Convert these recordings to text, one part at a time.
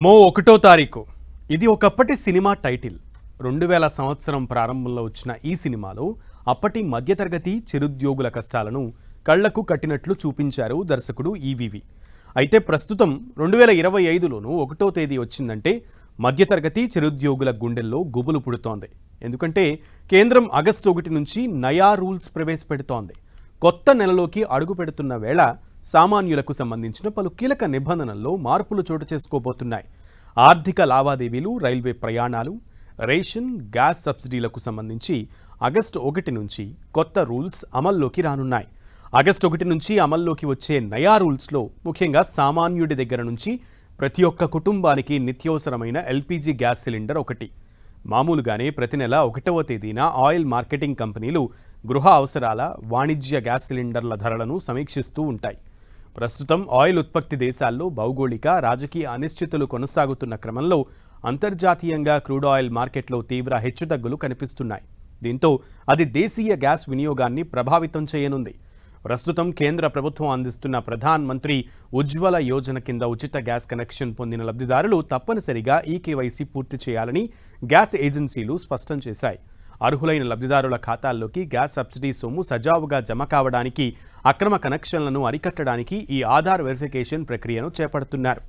మో 1వ తారీఖు ఇది ఒకప్పటి సినిమా టైటిల్. 2000 సంవత్సరం ప్రారంభంలో వచ్చిన ఈ సినిమాలో అప్పటి మధ్యతరగతి చిరుద్యోగుల కష్టాలను కళ్లకు కట్టినట్లు చూపించారు దర్శకుడు ఈవీవి. అయితే ప్రస్తుతం 2025లోనూ 1వ తేదీ వచ్చిందంటే మధ్యతరగతి చిరుద్యోగుల గుండెల్లో గుబులు పుడుతోంది. ఎందుకంటే కేంద్రం ఆగస్టు 1 నుంచి నయా రూల్స్ ప్రవేశపెడుతోంది. కొత్త నెలలోకి అడుగు పెడుతున్న వేళ సామాన్యులకు సంబంధించిన పలు కీలక నిబంధనల్లో మార్పులు చోటు చేసుకోబోతున్నాయి. ఆర్థిక లావాదేవీలు, రైల్వే ప్రయాణాలు, రేషన్, గ్యాస్ సబ్సిడీలకు సంబంధించి ఆగస్టు 1 నుంచి కొత్త రూల్స్ అమల్లోకి రానున్నాయి. ఆగస్టు 1 నుంచి అమల్లోకి వచ్చే నయా రూల్స్లో ముఖ్యంగా సామాన్యుడి దగ్గర నుంచి ప్రతి ఒక్క కుటుంబానికి నిత్యవసరమైన ఎల్పీజీ గ్యాస్ సిలిండర్ ఒకటి. మామూలుగానే ప్రతి నెల 1వ తేదీన ఆయిల్ మార్కెటింగ్ కంపెనీలు గృహ అవసరాల, వాణిజ్య గ్యాస్ సిలిండర్ల ధరలను సమీక్షిస్తూ ఉంటాయి. ప్రస్తుతం ఆయిల్ ఉత్పత్తి దేశాల్లో భౌగోళిక, రాజకీయ అనిశ్చితులు కొనసాగుతున్న క్రమంలో అంతర్జాతీయంగా క్రూడ్ ఆయిల్ మార్కెట్లో తీవ్ర హెచ్చుతగ్గులు కనిపిస్తున్నాయి. దీంతో అది దేశీయ గ్యాస్ వినియోగాన్ని ప్రభావితం చేయనుంది. ప్రస్తుతం కేంద్ర ప్రభుత్వం అందిస్తున్న ప్రధాన్ మంత్రి ఉజ్వల యోజన కింద ఉచిత గ్యాస్ కనెక్షన్ పొందిన లబ్ధిదారులు తప్పనిసరిగా ఈకేవైసీ పూర్తి చేయాలని గ్యాస్ ఏజెన్సీలు స్పష్టం చేశాయి. అర్హులైన లబ్ధిదారుల ఖాతాల్లోకి గ్యాస్ సబ్సిడీ సొమ్ము సజావుగా జమ కావడానికి, అక్రమ కనెక్షన్లను అరికట్టడానికి ఈ ఆధార్ వెరిఫికేషన్ ప్రక్రియను చేపడుతున్నారు.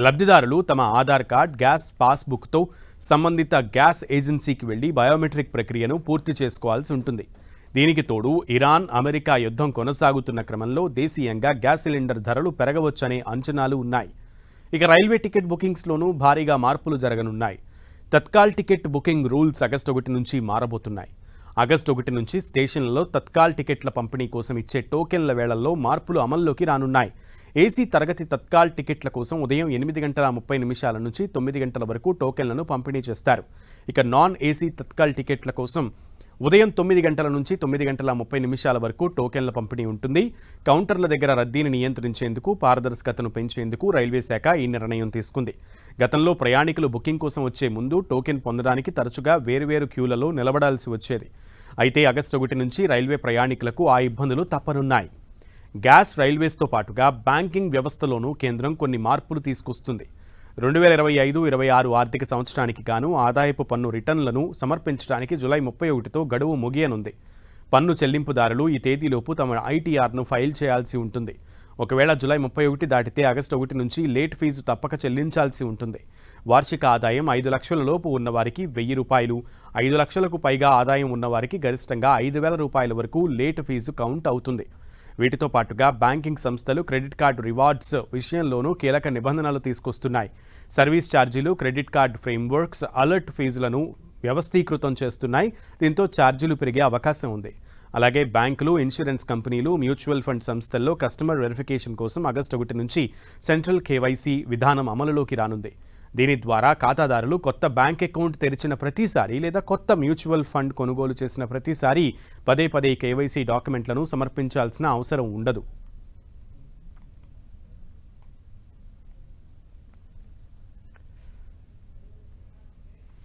లబ్ధిదారులు తమ ఆధార్ కార్డ్, గ్యాస్ పాస్బుక్తో సంబంధిత గ్యాస్ ఏజెన్సీకి వెళ్లి బయోమెట్రిక్ ప్రక్రియను పూర్తి చేసుకోవాల్సి ఉంటుంది. దీనికి తోడు ఇరాన్, అమెరికా యుద్ధం కొనసాగుతున్న క్రమంలో దేశీయంగా గ్యాస్ సిలిండర్ ధరలు పెరగవచ్చనే అంచనాలు ఉన్నాయి. ఇక రైల్వే టికెట్ బుకింగ్స్లోనూ భారీగా మార్పులు జరగనున్నాయి. Tatkal ticket booking rules August 1 నుంచి మారబోతున్నాయి. ఆగస్టు 1 నుంచి స్టేషన్లలో తత్కాల్ టికెట్ల పంపిణీ కోసం ఇచ్చే టోకెన్ల వేళల్లో మార్పులు అమల్లోకి రానున్నాయి. ఏసీ తరగతి తత్కాల్ టికెట్ల కోసం ఉదయం 8:30 నుంచి 9 గంటల వరకు టోకెన్లను పంపిణీ చేస్తారు. ఇక నాన్ ఏసీ తత్కాల్ టికెట్ల కోసం ఉదయం 9 గంటల నుంచి 9:30 వరకు టోకెన్ల పంపిణీ ఉంటుంది. కౌంటర్ల దగ్గర రద్దీని నియంత్రించేందుకు, పారదర్శకతను పెంచేందుకు రైల్వే శాఖ ఈ నిర్ణయం తీసుకుంది. గతంలో ప్రయాణికులు బుకింగ్ కోసం వచ్చే ముందు టోకెన్ పొందడానికి తరచుగా వేర్వేరు క్యూలలో నిలబడాల్సి వచ్చేది. అయితే ఆగస్టు 1 నుంచి రైల్వే ప్రయాణికులకు ఆ ఇబ్బందులు తప్పనున్నాయి. గ్యాస్, రైల్వేస్తో పాటుగా బ్యాంకింగ్ వ్యవస్థలోనూ కేంద్రం కొన్ని మార్పులు తీసుకొస్తుంది. 2025-26 ఆర్థిక సంవత్సరానికి గాను ఆదాయపు పన్ను రిటర్న్లను సమర్పించడానికి జూలై 31తో గడువు ముగియనుంది. పన్ను చెల్లింపుదారులు ఈ తేదీలోపు తమ ఐటీఆర్ను ఫైల్ చేయాల్సి ఉంటుంది. ఒకవేళ జూలై 31 దాటితే ఆగస్టు 1 నుంచి లేట్ ఫీజు తప్పక చెల్లించాల్సి ఉంటుంది. వార్షిక ఆదాయం 5 లక్షల లోపు ఉన్నవారికి ₹1000, 5 లక్షలకు పైగా ఆదాయం ఉన్నవారికి గరిష్టంగా ₹5000 వరకు లేట్ ఫీజు కౌంట్ అవుతుంది. వీటితో పాటుగా బ్యాంకింగ్ సంస్థలు క్రెడిట్ కార్డు రివార్డ్స్ విషయంలోనూ కీలక నిబంధనలు తీసుకొస్తున్నాయి. సర్వీస్ ఛార్జీలు, క్రెడిట్ కార్డు ఫ్రేమ్వర్క్స్, అలర్ట్ ఫీజులను వ్యవస్థీకృతం చేస్తున్నాయి. దీంతో ఛార్జీలు పెరిగే అవకాశం ఉంది. అలాగే బ్యాంకులు, ఇన్సూరెన్స్ కంపెనీలు, మ్యూచువల్ ఫండ్ సంస్థల్లో కస్టమర్ వెరిఫికేషన్ కోసం ఆగస్టు 1 నుంచి సెంట్రల్ కేవైసీ విధానం అమలులోకి రానుంది. దీని ద్వారా ఖాతాదారులు కొత్త బ్యాంక్ అకౌంట్ తెరిచిన ప్రతిసారి లేదా కొత్త మ్యూచువల్ ఫండ్ కొనుగోలు చేసిన ప్రతిసారి పదే కేవైసీ డాక్యుమెంట్లను సమర్పించాల్సిన అవసరం ఉండదు.